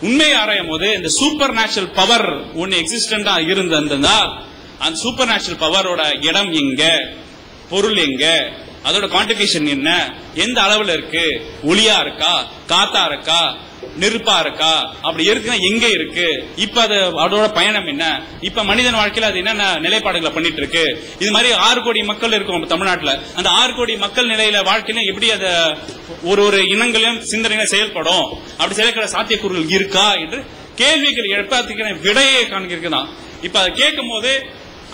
உண்மையை ஆராயும் போது இந்த சூப்பர் நேச்சுரல் பவர் ஒன்னு எக்ஸிஸ்டண்டா இருந்திருந்தா அந்த சூப்பர் நேச்சுரல் பவரோட இடம் எங்க, பொருள் எங்க, அதோட குவான்டிபிகேஷன் என்ன, எந்த அளவுல இருக்கு, ஒளியா இருக்கா, காத்தா இருக்கா, நெருப்பா இருக்கா, அப்படி இருக்குன்னா எங்க இருக்கு, இப்ப அதோட பயணம் என்ன, இப்ப மனிதன் வாழ்க்கையில அது என்னென்ன நிலைப்பாடுகளை பண்ணிட்டு இருக்கு. இது மாதிரி 6 கோடி மக்கள் இருக்கும் தமிழ்நாட்டுல. அந்த 6 கோடி மக்கள் நிலையில வாழ்க்கையில எப்படி அத ஒரு இனங்களையும் சிந்தனைகளும் செயல்படும், அப்படி செயல்பட சாத்தியக்கூறுகள் இருக்கா என்று கேள்விகள் எழுப்ப விடையை காண்கிறதுதான். இப்ப அதை கேட்கும் போது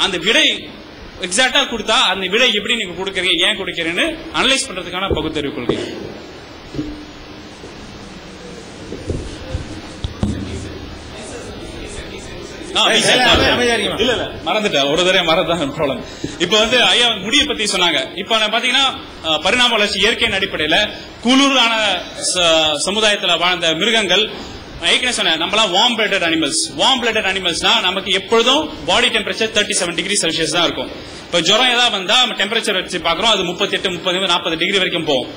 அந்த விடை எக்ஸாக்டா கொடுத்தா அந்த விடை எப்படி நீங்க கொடுக்கறீங்க, ஏன் கொடுக்கறீங்கன்னு அனலைஸ் பண்றதுக்கான பகுத்தறிவு கொள்கை. இல்ல மறந்துட்டேன், ஒரு தடவை மறந்துதான் ப்ராப்ளம். இப்ப ஐயா முடியை பத்தி சொன்னாங்க. இப்ப பாத்தீங்கன்னா பரிணாம வளர்ச்சி இயற்கையின் அடிப்படையில குளிரான சமுதாயத்துல வாழ்ந்த மிருகங்கள் ஏற்கனவே சொன்னேன், நம்மளாம் warm blooded animals. Warm blooded அனிமல்ஸ்னா நமக்கு எப்பொழுதும் பாடி டெம்பரேச்சர் 37 டிகிரி செல்சியஸ் தான் இருக்கும். இப்ப ஜுரம் ஏதாவது வந்தா நம்ம டெம்பரேச்சர் வச்சு பாக்குறோம், அது 38, 30, 40 டிகிரி வரைக்கும் போகும்.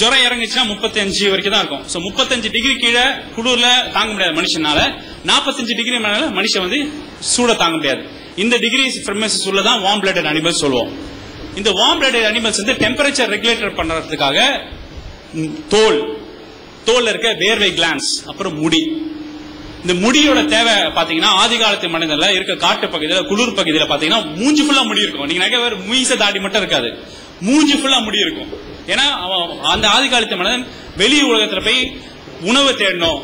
ஜுரம் இறங்குச்சுன்னா 35 வரைக்கும் தான் இருக்கும். 35 டிகிரி கீழே குளிர்ல தாங்க முடியாது மனுஷனால. 45 டிகிரி மேல மனுஷன் சூட தாங்க முடியாது. இந்த டிகிரி ஃப்ரெமன்ஸ் உள்ளதான் வார்ம் பிளட்டட் அனிமல்ஸ் சொல்லுவோம். இந்த warm blooded animals temperature regulator பண்றதுக்காக தோல்ல இருக்க வேர்வை கிளான்ஸ், அப்புறம் முடி. இந்த முடியோட தேவை பாத்தீங்கன்னா ஆதி காலத்து மனிதன்ல இருக்க காட்டு பகுதியில குளிர் பகுதியில பாத்தீங்கன்னா மூஞ்சி ஃபுல்லா முடி இருக்கும். நீங்க நிறைய பேர் மீச தாடி மட்டும் இருக்காது, மூஞ்சி ஃபுல்லா முடி இருக்கும். ஏன்னா அந்த ஆதி காலத்து மனிதன் வெளி உலகத்துல போய் உணவு தேடணும்,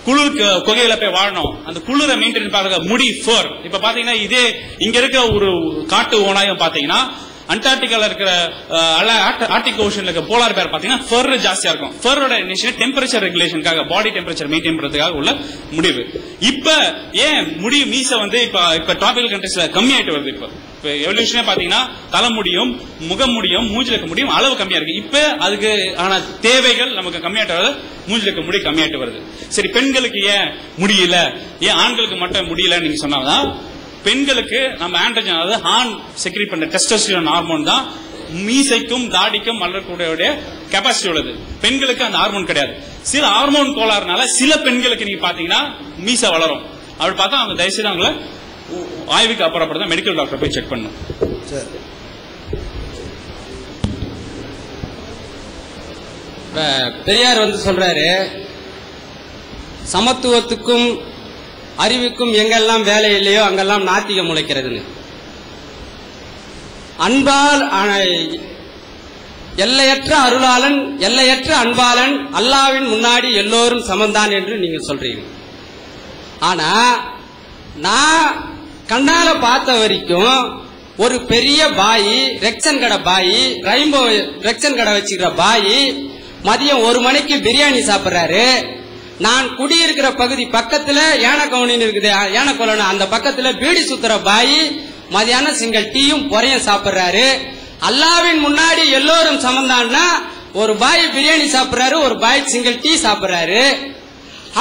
குளிர் குகையில போய் வாழணும், அந்த குளிரை மெயின்டைன் பண்ற முடி ஃபர். இப்ப பாத்தீங்கன்னா இதே இங்க இருக்க ஒரு காட்டு ஓனாயம் பாத்தீங்கன்னா அண்டார்டிகால இருக்கிற ஆர்டிக் ஓஷன்ல இருக்க போலார் பேர் பாத்தீங்கன்னா ஃபர் ஜாஸ்தியா இருக்கும். ஃபரோட டெம்பரேச்சர் ரெகுலேஷனுக்காக, பாடி டெம்பரேச்சர் மெயின்டைன் பண்றதுக்காக உள்ள முடிவு. இப்ப ஏன் முடி மீச இப்ப டாபிக்கல் கண்ட்ரீஸ்ல கம்மியாயிட்டு வருது. இப்ப எவல்யூஷனே பாத்தீங்கன்னா தலைமுடியும் முகமுடியும் மூஞ்சில இருக்க முடியும் அளவு கம்மியா இருக்கு. இப்ப அதுக்கு ஆன தேவைகள் நமக்கு கம்மியாட்டு வருது, மூஞ்சில இருக்க முடி கம்மியாட்டு வருது. சரி, பெண்களுக்கு ஏன் முடியல, ஏன் ஆண்களுக்கு மட்டும் முடியல நீங்க சொன்னாதான், பெண்களுக்கு நம்ம ஆண்ட்ரோஜன், அதாவது ஆண் செக்ரீட் பண்ண டெஸ்டோஸ்டிரான் ஹார்மோன் தான் மீசைக்கும் தாடிக்கும் வளரக்கூடிய கெபாசிட்டி உள்ளது. பெண்களுக்கு அந்த ஹார்மோன் கிடையாது. சில ஹார்மோன் கோளாறுனால சில பெண்களுக்கு நீங்க பாத்தீங்கன்னா மீசை வளரும். அப்படி பார்த்தா அவங்க தயவுசெய்து அவங்கள ஆய்வுக்கு அப்புறப்படுத்த மெடிக்கல் டாக்டர் போய் செக் பண்ணும். பெரியார் சொல்றாரு, சமத்துவத்துக்கும் அறிவுக்கும் எங்கெல்லாம் வேலை இல்லையோ அங்கெல்லாம் நாத்திகம் முளைக்கிறதுன்னு. அன்பால் எல்லையற்ற அருளாளன், எல்லையற்ற அன்பாளன், அல்லாவின் முன்னாடி எல்லோரும் சமந்தான் என்று நீங்க சொல்றீங்க. ஆனா நான் கண்ணால பார்த்த வரைக்கும் ஒரு பெரிய பாய், ரெக்சன் கடை பாய், ரெயின்போ ரெக்சன் கடை வச்சுக்கிற பாய் மதியம் 1 மணிக்கு பிரியாணி சாப்பிடுறாரு. நான் குடியிருக்கிற பகுதி பக்கத்துல யானக்கவுனின்னு இருக்குது, யானக்கொலன்னு, அந்த பக்கத்துல பீடி சுத்துற பாய் மதியானம் சிங்கிள் டீயும் பொறையும் சாப்பிடுறாரு. அல்லாவின் முன்னாடி எல்லோரும் சமந்தான்னா ஒரு பாய் பிரியாணி சாப்பிடுறாரு, ஒரு பாய் சிங்கிள் டீ சாப்பிடுறாரு.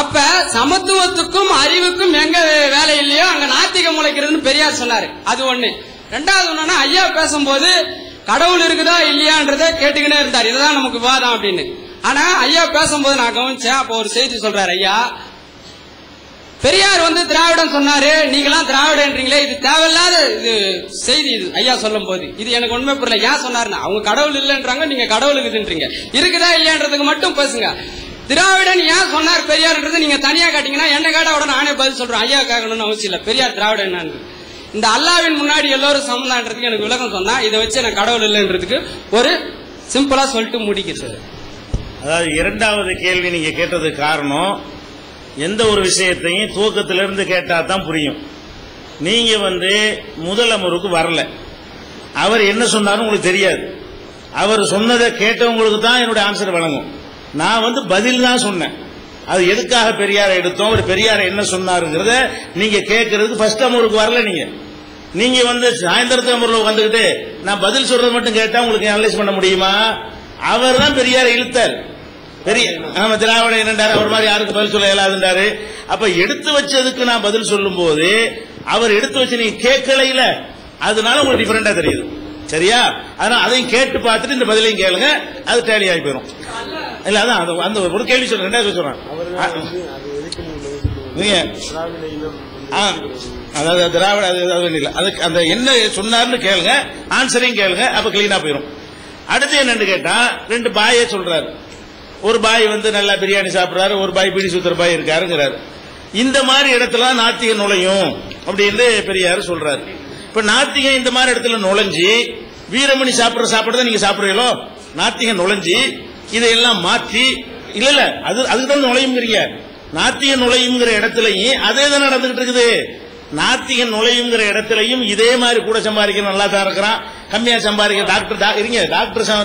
அப்ப சமத்துவத்துக்கும் அறிவுக்கும் எங்க வேலை இல்லையோ அங்க நாத்திகம் முளைக்கிறதுன்னு பெரியார் சொன்னாரு. அது ஒண்ணு. ரெண்டாவது ஒண்ணுன்னா, ஐயா பேசும்போது கடவுள் இருக்குதா இல்லையான்றத கேட்டுக்கினே இருந்தார். இதுதான் நமக்கு விவாதம் அப்படின்னு. ஆனா ஐயா பேசும்போது நான் கவனிச்சேன். அப்ப ஒரு செய்தி சொல்றாரு ஐயா. பெரியார் திராவிடம் சொன்னாரு, நீங்களாம் திராவிடன்றீங்களே, இது தேவையில்லாத இது செய்தி. இது ஐயா சொல்லும் போது இது எனக்கு உண்மை புரியல. ஏன் சொன்னாருன்னா, அவங்க கடவுள் இல்லைன்றாங்க, நீங்க கடவுள் இருக்குதுன்றீங்க. இருக்குதா இல்லையான்றதுக்கு மட்டும் பேசுங்க. திராவிடன் ஏன் சொன்னார் பெரியார்ன்றது நீங்க தனியா காட்டீங்கன்னா என்ன கேட்டா உடனே நானே பதில் சொல்றேன். ஐயா கேட்கணும்னு அவசியம் இல்ல. பெரியார் திராவிடன் என்னன்னு, இந்த அல்லாவின் முன்னாடி எல்லோரும் சமந்தான்றதுக்கு எனக்கு விளக்கம் சொன்னா, இதை வச்சு எனக்கு கடவுள் இல்லைன்றதுக்கு ஒரு சிம்பிளா சொல்லிட்டு முடிக்குது. அதாவது இரண்டாவது கேள்வி நீங்க கேட்டதுக்கு காரணம், எந்த ஒரு விஷயத்தையும் துவக்கத்திலிருந்து கேட்டா தான் புரியும். நீங்க முதல் அமர்வுக்கு வரல, அவர் என்ன சொன்னாரும் உங்களுக்கு தெரியாது. அவர் சொன்னதை கேட்டவங்களுக்கு தான் என்னுடைய ஆன்சர் வழங்கும். நான் பதில் தான் சொன்னேன். அது எதுக்காக பெரியாரை எடுத்தோம், அவர் பெரியாரை என்ன சொன்னாருங்கிறத நீங்க கேட்கறதுக்கு ஃபர்ஸ்ட் அமர்வுக்கு வரல. நீங்க சாயந்தரத்து அமர்வுல வந்துகிட்டு நான் பதில் சொல்றது மட்டும் கேட்டா உங்களுக்கு அனலைஸ் பண்ண முடியுமா? அவர் தான் பெரியாரை இழுத்தார். பெரிய திராவிட என்னண்டாரு, அவர் மாதிரி யாருக்கு பதில் சொல்ல இயலாதுன்றாரு. அப்ப எடுத்து வச்சதுக்கு நான் பதில் சொல்லும் போது அவர் எடுத்து வச்சு நீங்க கேட்கல, அதனால உங்களுக்கு டிஃபரெண்டா தெரியுது. சரியா? அதனால அதையும் கேட்டு பார்த்துட்டு இந்த பதிலையும் கேளுங்க, அது டேலி ஆகி போயிடும். இல்ல அதான் அந்த ஒரு கேள்வி சொல்றேன், ரெண்டாவது சொல்றேன். நீங்க அதாவது திராவிட இல்ல அதுக்கு அந்த என்ன சொன்னார்னு கேளுங்க, ஆன்சரையும் கேளுங்க, அப்ப கிளீனா போயிடும். அடுத்து என்னன்னு கேட்டா 2 பாயை சொல்றாரு. ஒரு பாய் வந்து நல்லா பிரியாணி சாப்பிடுறாரு, ஒரு பாய் பீடி சுத்துற பாய் இருக்காருங்கிறாரு. இந்த மாதிரி இடத்துல நாத்திகம் நுழையும் அப்படின்னு பெரியார் சொல்றாரு. இப்ப நாத்திகம் இந்த மாதிரி இடத்துல நுழைஞ்சு வீரமணி சாப்பிடுற சாப்பிடுறத நீங்க சாப்பிடுறீங்களோ, நாத்திகம் நுழைஞ்சு இதையெல்லாம் மாற்றி இல்ல அதுதான் நுழையுங்கிறீங்க. நாத்திகம் நுழையுங்கிற இடத்துலயும் அதே தான் நடந்துகிட்டு இருக்குது. நாத்திகம் நுழையுங்கிற இடத்துலயும் இதே மாதிரி கூட சம்பாதிக்க நல்லா தான் இருக்கிறான், கம்மியா சம்பாதிக்க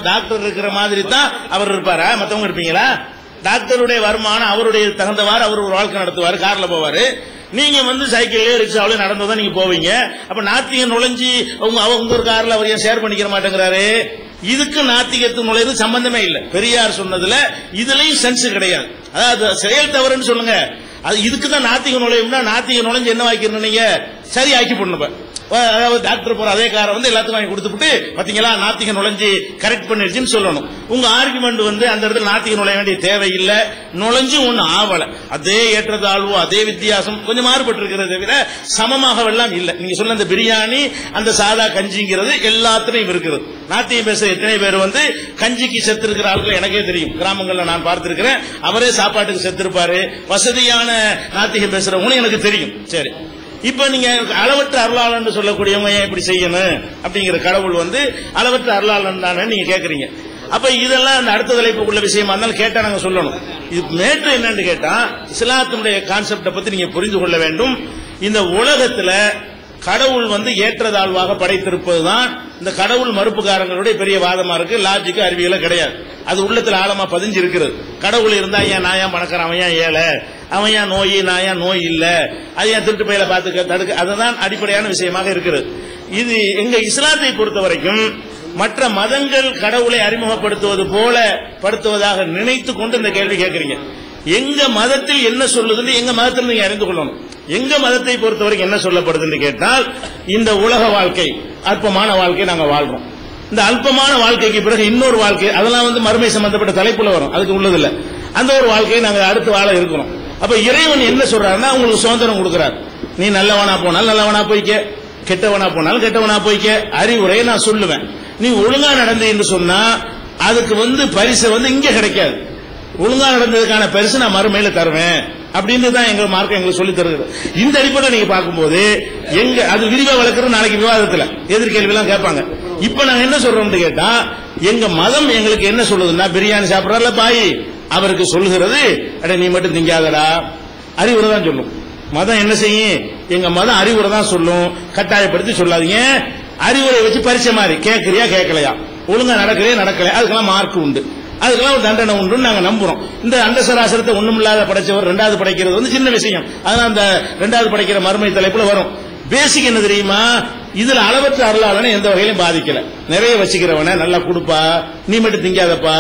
டாக்டர் இருக்கிற மாதிரி தான் அவர் இருப்பாரா? மத்தவங்க இருப்பீங்களா? டாக்டருடைய வருமானம் அவருடைய தகுந்தவாறு அவர் ஒரு வாழ்க்கை நடத்துவாரு, கார்ல போவாரு. நீங்க வந்து சைக்கிள்லயோ ரிக்ஷாவிலயோ நடந்துதான் நீங்க போவீங்க. அப்ப நாத்திகம் நுழைஞ்சி உங்க ஒரு கார்ல அவர் ஏன் ஷேர் பண்ணிக்கிற மாட்டேங்கிறாரு? இதுக்கு நாத்திகத்துக்கு நுழைவு சம்பந்தமே இல்லை. பெரியார் சொன்னதுல இதுலயும் சென்ஸ் கிடையாது. அதாவது செயல் தவறுன்னு சொல்லுங்க, அது இதுக்கு தான் நாத்திகம் நுழைவுனா நாத்திகம் நுழைஞ்சு என்ன வாக்கிடணும், நீங்க சரி ஆக்கி போடணும். அதாவது டாக்டர் போற அதே காரை வந்து எல்லாத்துக்கும் வாங்கி கொடுத்துட்டு பாத்தீங்களா நாத்திகம் நுழைஞ்சு கரெக்ட் பண்ணிருச்சுன்னு சொல்லணும். உங்க ஆர்குமெண்ட் வந்து அந்த இடத்துல நாத்திகம் நுழைய வேண்டிய தேவையில்லை, நுழைஞ்சு ஒண்ணு ஆவல, அதே ஏற்றத்தாழ்வோ அதே வித்தியாசம் கொஞ்சம் மாறுபட்டு இருக்கிறத தவிர சமமாக எல்லாம் இல்லை. நீங்க சொன்ன அந்த பிரியாணி அந்த சாதா கஞ்சிங்கிறது எல்லாத்திலையும் இருக்கிறது. நாத்தியம் பேசுற எத்தனை பேர் வந்து கஞ்சிக்கு செத்து இருக்கிற ஆட்கள் எனக்கே தெரியும், கிராமங்கள்ல நான் பார்த்திருக்கிறேன். அவரே சாப்பாட்டுக்கு செத்துருப்பாரு. வசதியான நாத்திகம் பேசுறவங்களும் எனக்கு தெரியும். சரி, இப்ப நீங்க அளவற்ற அருளாளன் சொல்லக்கூடியவங்க ஏன் இப்படி செய்யணும் அப்படிங்கிற கடவுள் வந்து அளவற்ற அருளாளன் தானே நீங்க கேக்குறீங்க. அப்ப இதெல்லாம் அந்த அடுத்த தலைப்புக்குள்ள விஷயமா இருந்தாலும் கேட்டா நாங்க சொல்லணும். இது மேற்று என்னன்னு கேட்டா இஸ்லாத்தினுடைய கான்செப்டை பத்தி நீங்க புரிந்து கொள்ள வேண்டும். இந்த உலகத்துல கடவுள் வந்து ஏற்றதாழ்வாக படைத்திருப்பதுதான் இந்த கடவுள் மறுப்புக்காரங்களுடைய பெரிய வாதமா இருக்கு. லாஜிக்கு அறிவியல கிடையாது, அது உள்ளத்துல ஆழமா பதிஞ்சு இருக்கிறது. கடவுள் இருந்தா ஏன் நான் ஏன் பணக்காரன், அவன் ஏன் ஏழை, அவன் ஏன் நோய், நான் ஏன் நோய் இல்ல, அது ஏன் திருட்டு பையில பார்த்துக்க தடுக்க, அதுதான் அடிப்படையான விஷயமாக இருக்கிறது. இது எங்க இஸ்லாத்தை பொறுத்த வரைக்கும் மற்ற மதங்கள் கடவுளை அறிமுகப்படுத்துவது போல படுத்துவதாக நினைத்து கொண்டு இந்த கேள்வி கேட்கறீங்க. எங்க மதத்தில் என்ன சொல்லுதுன்னு எங்க மதத்தில் நீங்க அறிந்து கொள்ளணும். எங்க மதத்தை பொறுத்தவரைக்கும் என்ன சொல்லப்படுதுன்னு கேட்டால், இந்த உலக வாழ்க்கை அற்பமான வாழ்க்கை நாங்க வாழ்றோம். இந்த அல்பமான வாழ்க்கைக்கு பிறகு இன்னொரு வாழ்க்கை, அதெல்லாம் வந்து மறுமை சம்பந்தப்பட்ட தலைப்புல வரும், அதுக்கு உள்ளது இல்ல. அந்த ஒரு வாழ்க்கையை நாங்க அடுத்து வாழ இருக்கிறோம். அப்ப இறைவன் என்ன சொல்றாருன்னா உங்களுக்கு சுதந்திரம் கொடுக்கிறார். நீ நல்லவனா போனால் நல்லவனா போய்க்க, கெட்டவனா போனாலும் கெட்டவனா போய்க்க, அறிவுரையை நான் சொல்லுவேன். நீ ஒழுங்கா நடந்தீன்னு சொன்னா அதுக்கு வந்து பரிசு வந்து இங்க கிடைக்காது. ஒழுங்கா நடந்ததுக்கான பரிசு நான் மறுமையில தருவேன் அப்படின்னு தான் எங்க மார்க்கம் எங்களுக்கு சொல்லி தருகிறது. இந்த அடிப்படையில் நீங்க பார்க்கும்போது எங்க அது விரிவா வளர்க்கிற நாளைக்கு விவாதத்துல எதிர்கேள்வி எல்லாம் கேட்பாங்க. இப்ப நாங்க என்ன சொல்றோம்னு கேட்டா, எங்க மதம் எங்களுக்கு என்ன சொல்லுதுன்னா, பிரியாணி சாப்பிடறல பாய் அவருக்கு சொல்லுகிறது, அட நீ மட்டும் திங்காதடா, அறிவுரை தான் சொல்லும். மதம் என்ன செய்யும், எங்க மதம் அறிவுரை தான் சொல்லும், கட்டாயப்படுத்தி சொல்லாதீங்க. அறிவுரை வச்சு பரிசை மாதிரி கேட்கறியா கேட்கலையா, ஒழுங்கா நடக்கலையா நடக்கலையா, அதுக்கெல்லாம் மார்க் உண்டு, அதுக்கெல்லாம் ஒரு தண்டனை உண்டு நாங்க நம்புறோம். இந்த அண்டசராசரத்தை ஒண்ணுமில்லாத படைச்சவர் ரெண்டாவது படைக்கிறது வந்து சின்ன விஷயம், அதனால அந்த ரெண்டாவது படைக்கிற மறுமை தலைப்புல வரும். பேசிக் என்ன தெரியுமா, இதுல அளவற்ற அருளாளனை எந்த வகையிலும் பாதிக்கல. நிறைய வச்சுக்கிறவன நல்லா கொடுப்பா, நீ மட்டும் திங்காதப்பா,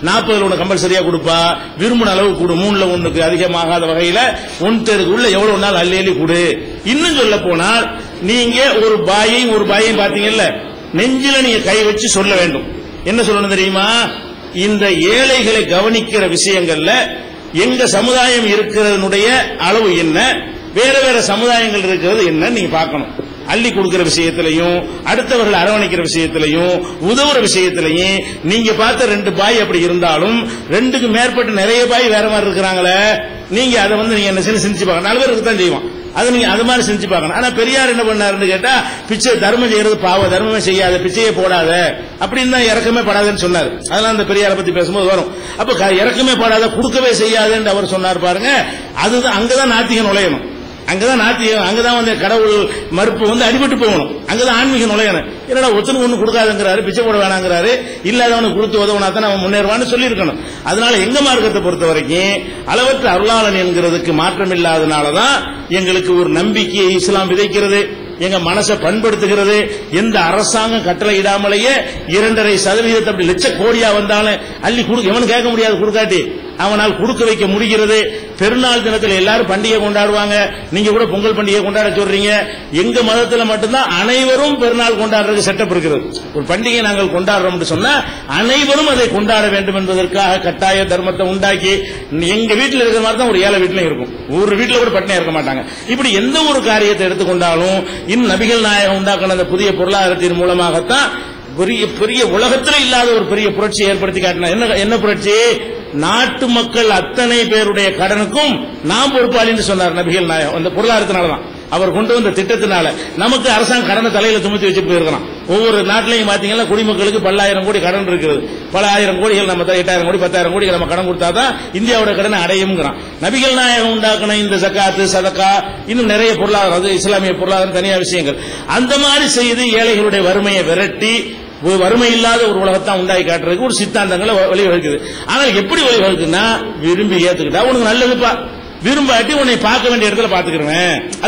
40 ஒண்ணு கம்பல்சரியா கொடுப்பா, விரும்பின அளவு கொடு, 3ல 1க்கு அதிகமாகாத வகையில 1/3 உள்ள எவ்வளவு நாள் அள்ளி அள்ளி கொடு. இன்னும் சொல்ல போனால் நீங்க ஒரு பாயையும் பாத்தீங்கல்ல, நெஞ்சில நீங்க கை வச்சு சொல்ல வேண்டும். என்ன சொல்லணும் தெரியுமா, இந்த ஏழைகளை கவனிக்கிற விஷயங்கள்ல எங்க சமுதாயம் இருக்கிறதனுடைய அளவு என்ன, வேற வேற சமுதாயங்கள் இருக்கிறது என்ன நீங்க பார்க்கணும். அள்ளி கொடுக்கிற விஷயத்திலையும் அடுத்தவர்கள் அரவணைக்கிற விஷயத்திலையும் உதவுற விஷயத்திலையும் நீங்க பார்த்த 2 பாய் அப்படி இருந்தாலும் 2க்கு மேற்பட்ட நிறைய பாய் வேற மாதிரி இருக்கிறாங்களே, நீங்க அதை வந்து நீங்க என்ன செஞ்சு பார்க்கணும். 4 பேருக்கு தான் செய்வோம், அது நீங்க அது மாதிரி செஞ்சு பார்க்கணும். ஆனா பெரியார் என்ன பண்ணாருன்னு கேட்டா, பிச்சை தர்மம் செய்யறது பாவ, தர்மமே செய்யாத, பிச்சையே போடாத அப்படின்னு தான் இறக்கமே படாதுன்னு சொன்னார். அதெல்லாம் அந்த பெரியாரை பத்தி பேசும்போது வரும். அப்ப இறக்கமே படாத, கொடுக்கவே செய்யாதுன்னு அவர் சொன்னார் பாருங்க. அதுதான் அங்கதான் நாத்திகம் நுழையணும், அங்கதான் நாத்தியம், அங்கதான் வந்து கடவுள் மறுப்பு வந்து அடிபட்டு போகணும், அங்கதான் ஆன்மீகம் நுழையணும். என்னடா ஒருத்தனுக்கு ஒண்ணு கொடுக்காதுங்கிறாரு, பிச்சை போட வேணாங்கிறாரு, இல்லாதவனுக்கு கொடுத்து உதவுனா தான் அவன் முன்னேறுவான்னு சொல்லி இருக்கணும். அதனால எங்க மார்க்கத்தை பொறுத்த வரைக்கும் அளவற்ற அருளாளன் என்கிறதுக்கு மாற்றம் இல்லாதனாலதான் எங்களுக்கு ஒரு நம்பிக்கையை இஸ்லாம் விதைக்கிறது, எங்க மனசை பண்படுத்துகிறது. எந்த அரசாங்கம் கட்டளை இடாமலேயே 2.5% அப்படி லட்ச கோடியா வந்தாலும் அள்ளி எவனு கேட்க முடியாது, கொடுக்காட்டி அவனால் கொடுக்க வைக்க முடிகிறது. பெருநாள் தினத்தில் எல்லாரும் பண்டிகை கொண்டாடுவாங்க. நீங்க கூட பொங்கல் பண்டிகை கொண்டாட சொல்றீங்க. எங்க மதத்துல மட்டும்தான் அனைவரும் பெருநாள் கொண்டாடுறதுக்கு செட்டப் இருக்கிறது. ஒரு பண்டிகை நாங்கள் கொண்டாடுறோம் சொன்னா அனைவரும் அதை கொண்டாட வேண்டும் என்பதற்காக கட்டாய தர்மத்தை உண்டாக்கி எங்க வீட்டில் இருக்கிற மாதிரி தான் ஒரு ஏழை வீட்டிலும் இருக்கும். ஒரு வீட்டில் கூட பட்டினியா இருக்க மாட்டாங்க. இப்படி எந்த ஒரு காரியத்தை எடுத்துக்கொண்டாலும் இன்னும் நபிகள் நாயகம் உண்டாக்கின அந்த புதிய பொருளாதாரத்தின் மூலமாகத்தான் பெரிய பெரிய உலகத்தில் இல்லாத ஒரு பெரிய புரட்சி ஏற்படுத்தி காட்டினார். என்ன புரட்சி? நாட்டு மக்கள் அத்தனை பேருடைய கடனுக்கும் நாம் பொறுப்பாளின்னு சொன்னார் நபிகள் நாயகம். அந்த பொருளாதாரத்தினாலதான் அவர் கொண்டு வந்த திட்டத்தினால நமக்கு அரசாங்கம் கடனை தலையில சுமத்தி வச்சுட்டு போயிருக்கலாம். ஒவ்வொரு நாட்டிலையும் பாத்தீங்கன்னா குடிமக்களுக்கு பல்லாயிரம் கோடி கடன் இருக்குது. பல ஆயிரம் கோடிகள் நம்ம 8,000 கோடி 10,000 கோடி நம்ம கடன் கொடுத்தாதான் இந்தியாவோட கடனை அடையும்ங்கிறான். நபிகள் நாயகம் உண்டாக்குன இந்த ஜக்காத்து சதக்கா இன்னும் நிறைய பொருளாதாரம், அது இஸ்லாமிய பொருளாதாரம் தனியா விஷயங்கள், அந்த மாதிரி செய்து ஏழைகளுடைய வறுமையை விரட்டி வறுமை இல்லாத ஒரு உலகத்தான் உண்டாக்கி காட்டுறதுக்கு ஒரு சித்தாந்தங்களை வழிவகுக்குது. ஆனால் எப்படி வழிவகுக்குன்னா விரும்பி ஏத்துக்கிட்டா உனக்கு நல்லதுப்பா, விரும்பாட்டி உன்னை பார்க்க வேண்டிய இடத்துல பாத்துக்கிறேன்.